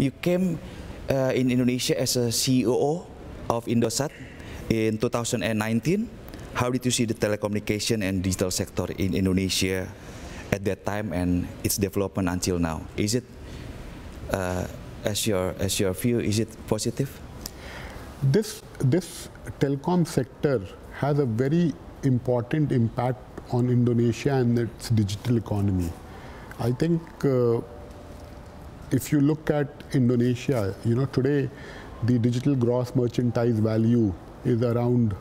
You came in Indonesia as a CEO of Indosat in 2019. How did you see the telecommunication and digital sector in Indonesia at that time and its development until now? Is it, as your view, is it positive? This telecom sector has a very important impact on Indonesia and its digital economy. I think if you look at Indonesia, today the digital gross merchandise value is around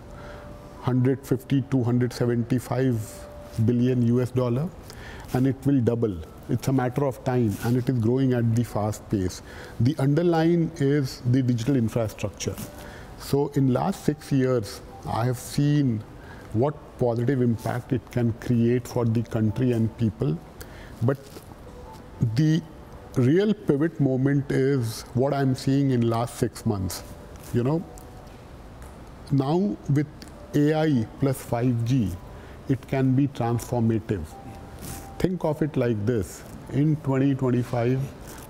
150 to 175 billion US dollar, and it will double. It's a matter of time, and it is growing at the fast pace. The underlying is the digital infrastructure. So in last 6 years, I have seen what positive impact it can create for the country and people. But the real pivot moment is what I'm seeing in last 6 months. Now with AI plus 5G, it can be transformative. Think of it like this. In 2025,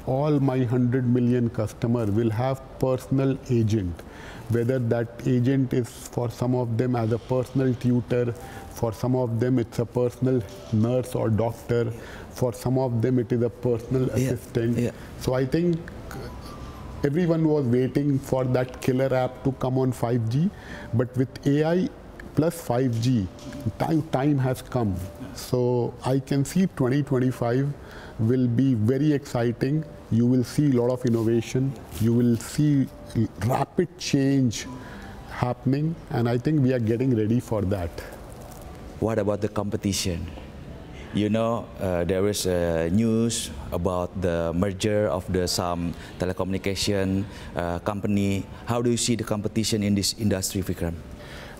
all my 100 million customers will have personal agent. Whether that agent is for some of them as a personal tutor, for some of them it's a personal nurse or doctor, for some of them it is a personal assistant. Yeah. So I think everyone was waiting for that killer app to come on 5G, but with AI plus 5G, time has come. So I can see 2025 will be very exciting. You will see a lot of innovation. You will see rapid change happening, and I think we are getting ready for that. What about the competition? There is news about the merger of some telecommunication company. How do you see the competition in this industry, Vikram?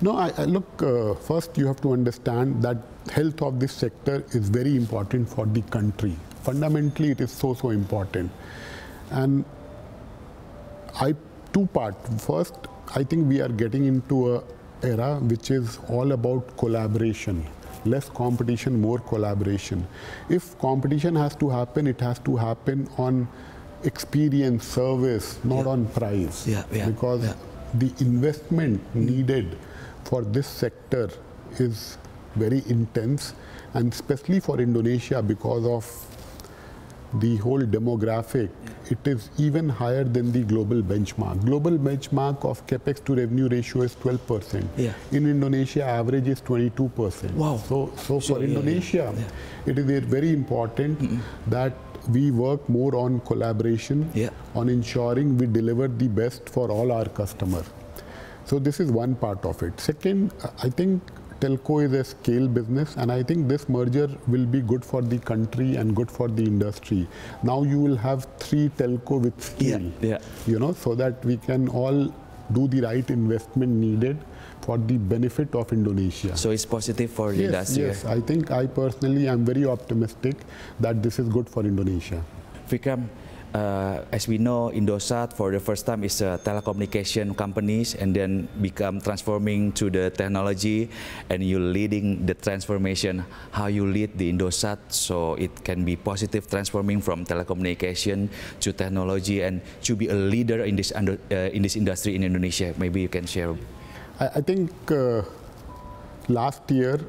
No, look, first you have to understand that health of this sector is very important for the country. Fundamentally, it is so important. And two parts. First, I think we are getting into an era which is all about collaboration. Less competition, more collaboration. If competition has to happen, it has to happen on experience, service, not on price. Because the investment needed for this sector is very intense, and especially for Indonesia because of the whole demographic, it is even higher than the global benchmark. Global benchmark of capex to revenue ratio is 12%. In Indonesia, average is 22%. Wow. So for Indonesia, it is very important that we work more on collaboration, on ensuring we deliver the best for all our customers. So this is one part of it. Second, I think Telco is a scale business, and I think this merger will be good for the country and good for the industry. Now you will have 3 Telco with scale, so that we can all do the right investment needed for the benefit of Indonesia. So it's positive for the industry? Yes, I think I personally am very optimistic that this is good for Indonesia. Vikram, as we know, Indosat for the first time is a telecommunication companies and then become transforming to the technology, and you leading the transformation. How you lead the Indosat so it can be positive transforming from telecommunication to technology and to be a leader in this industry in Indonesia? Maybe you can share. I think last year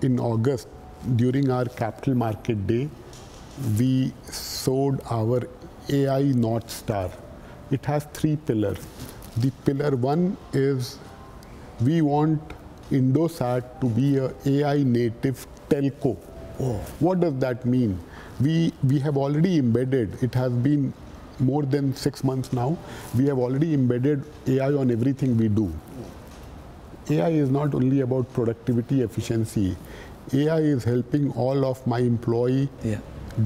in August, during our capital market day, we sold our AI North Star. It has 3 pillars. The pillar 1 is we want Indosat to be an AI native telco. What does that mean? We have already embedded, it has been more than 6 months now, we have already embedded AI on everything we do. AI is not only about productivity, efficiency. AI is helping all of my employees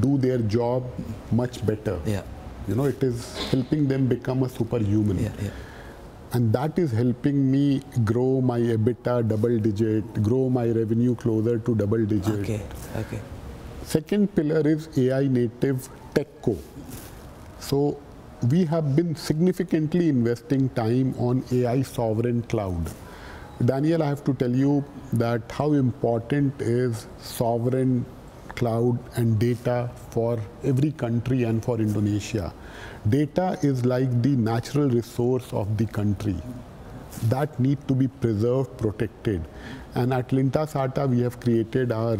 do their job much better. It is helping them become a superhuman. And that is helping me grow my EBITDA double digit, grow my revenue closer to double digit. Second pillar is AI native Techco. So we have been significantly investing time on AI sovereign cloud. Daniel, I have to tell you that how important is sovereign cloud and data for every country and for Indonesia. Data is like the natural resource of the country that need to be preserved, protected. And at Lintasata, we have created our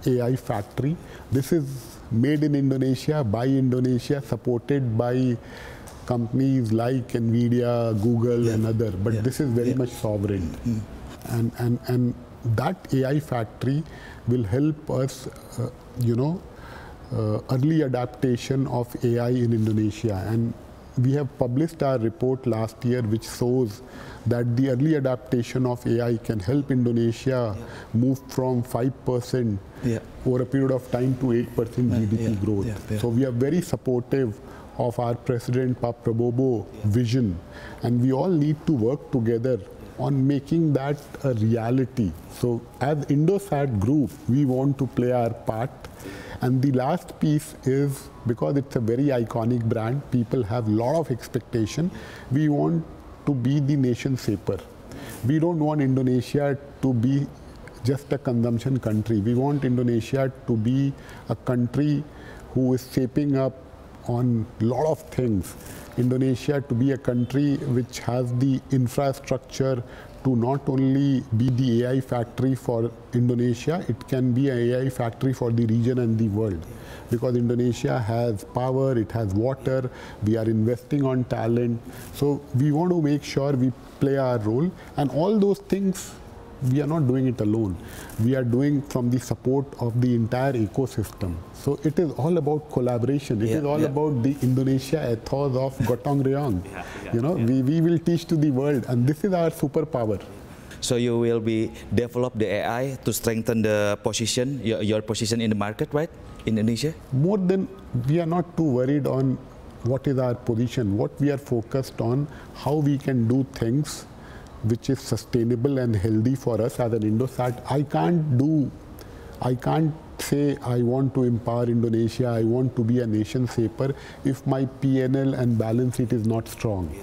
AI factory. This is made in Indonesia, by Indonesia, supported by companies like NVIDIA, Google, and other. But this is very much sovereign. And that AI factory will help us, early adaptation of AI in Indonesia. And we have published our report last year, which shows that the early adaptation of AI can help Indonesia move from 5% over a period of time to 8% GDP growth. So we are very supportive of our President Pak Prabowo vision, and we all need to work together on making that a reality. So as Indosat Group, we want to play our part. And the last piece is, because it's a very iconic brand, people have a lot of expectation. We want to be the nation shaper. We don't want Indonesia to be just a consumption country. We want Indonesia to be a country who is shaping up on a lot of things. Indonesia to be a country which has the infrastructure to not only be the AI factory for Indonesia, it can be an AI factory for the region and the world. Because Indonesia has power, it has water, we are investing on talent. So we want to make sure we play our role, and all those things we are not doing it alone. We are doing from the support of the entire ecosystem. So it is all about collaboration. It is all about the Indonesia ethos of Gotong Royong. We will teach to the world, and this is our superpower. So you will be develop the AI to strengthen the position, your position in the market, right, in Indonesia? More than, we are not too worried on what is our position. What we are focused on, how we can do things which is sustainable and healthy for us as an Indosat. I can't say I want to empower Indonesia, I want to be a nation shaper if my PNL and balance sheet is not strong.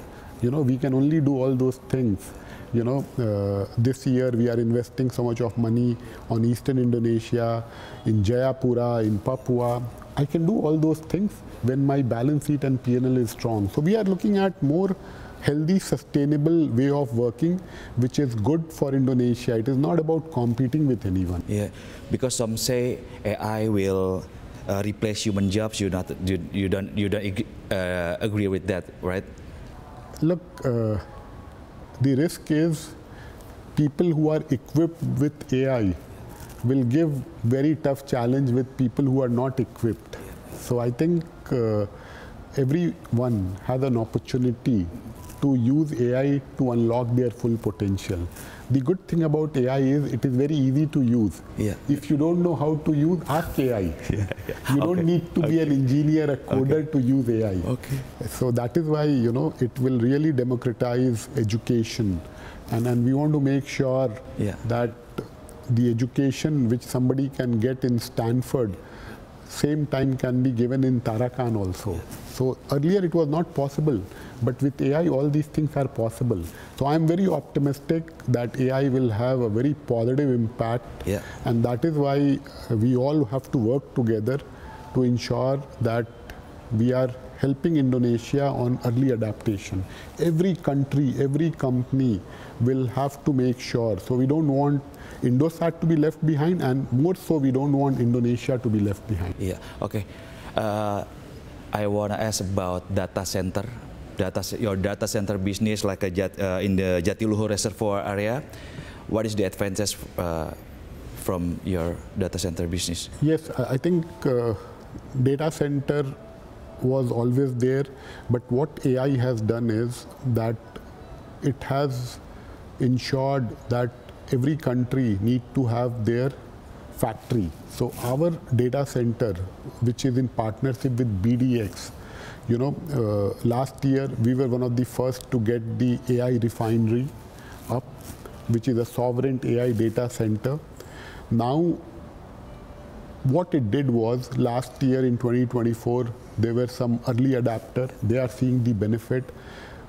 We can only do all those things. This year we are investing so much of money on Eastern Indonesia, in Jayapura, in Papua. I can do all those things when my balance sheet and PNL is strong. So we are looking at more healthy, sustainable way of working, which is good for Indonesia. It is not about competing with anyone. Yeah, because some say AI will replace human jobs. You don't agree with that, right? Look, the risk is people who are equipped with AI will give very tough challenge with people who are not equipped. So I think everyone has an opportunity to use AI to unlock their full potential. The good thing about AI is it is very easy to use. If you don't know how to use, ask AI. You don't need to be an engineer, a coder to use AI. So that is why, it will really democratize education. And we want to make sure that the education which somebody can get in Stanford, same time can be given in Tarakan also. So earlier it was not possible, but with AI all these things are possible. So I am very optimistic that AI will have a very positive impact, and that is why we all have to work together to ensure that we are helping Indonesia on early adaptation. Every country, every company will have to make sure. So we don't want Indosat to be left behind, and more so we don't want Indonesia to be left behind. Okay. I want to ask about data center. Your data center business, like in the Jatiluhur Reservoir area. What is the advantage from your data center business? Yes, I think data center was always there, but what AI has done is that it has ensured that every country need to have their factory. So our data center, which is in partnership with BDX, last year we were one of the first to get the AI refinery up, which is a sovereign AI data center. Now, what it did was, last year in 2024, there were some early adapter. They are seeing the benefit.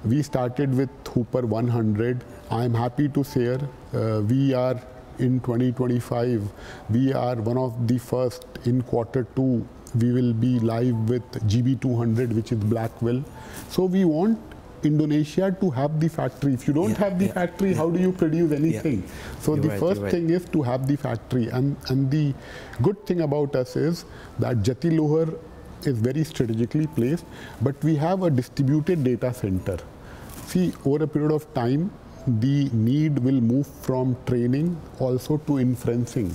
We started with Hooper 100. I am happy to share we are in 2025. We are one of the first in Q2. We will be live with GB200, which is Blackwell. So we want Indonesia to have the factory. If you don't have the factory, how do you produce anything? So the first thing is to have the factory. And the good thing about us is that Jatiluhur is very strategically placed, but we have a distributed data center. See, over a period of time, the need will move from training also to inferencing.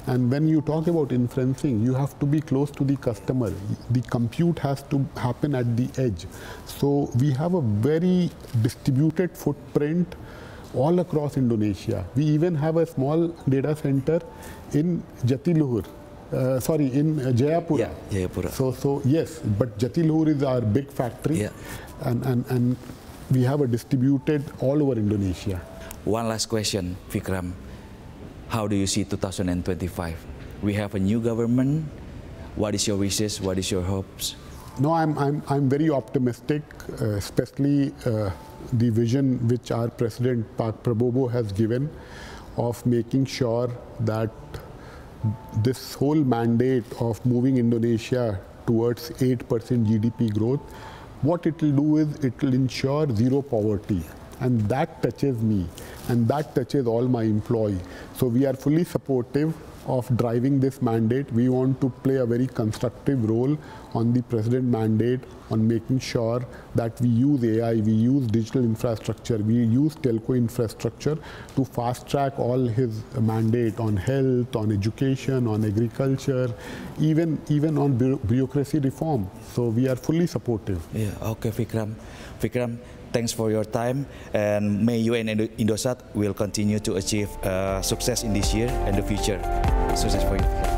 And when you talk about inferencing, you have to be close to the customer. The compute has to happen at the edge. So we have a very distributed footprint all across Indonesia. We even have a small data center in Jatiluhur. In Jayapura. Yeah, Jayapura. So yes, but Jatiluhur is our big factory, and we have a distributed all over Indonesia. One last question, Vikram. How do you see 2025? We have a new government. What is your wishes? What is your hopes? No, I'm very optimistic, especially the vision which our President Pak Prabowo has given of making sure that this whole mandate of moving Indonesia towards 8% GDP growth, what it will do is it will ensure zero poverty. And that touches me, and that touches all my employees. So we are fully supportive of driving this mandate. We want to play a very constructive role on the President mandate on making sure that we use AI, we use digital infrastructure, we use telco infrastructure to fast track all his mandate on health, on education, on agriculture, even on bureaucracy reform. So we are fully supportive. Yeah, okay, Vikram. Vikram, thanks for your time, and may you and Indosat will continue to achieve success in this year and the future. Success for you.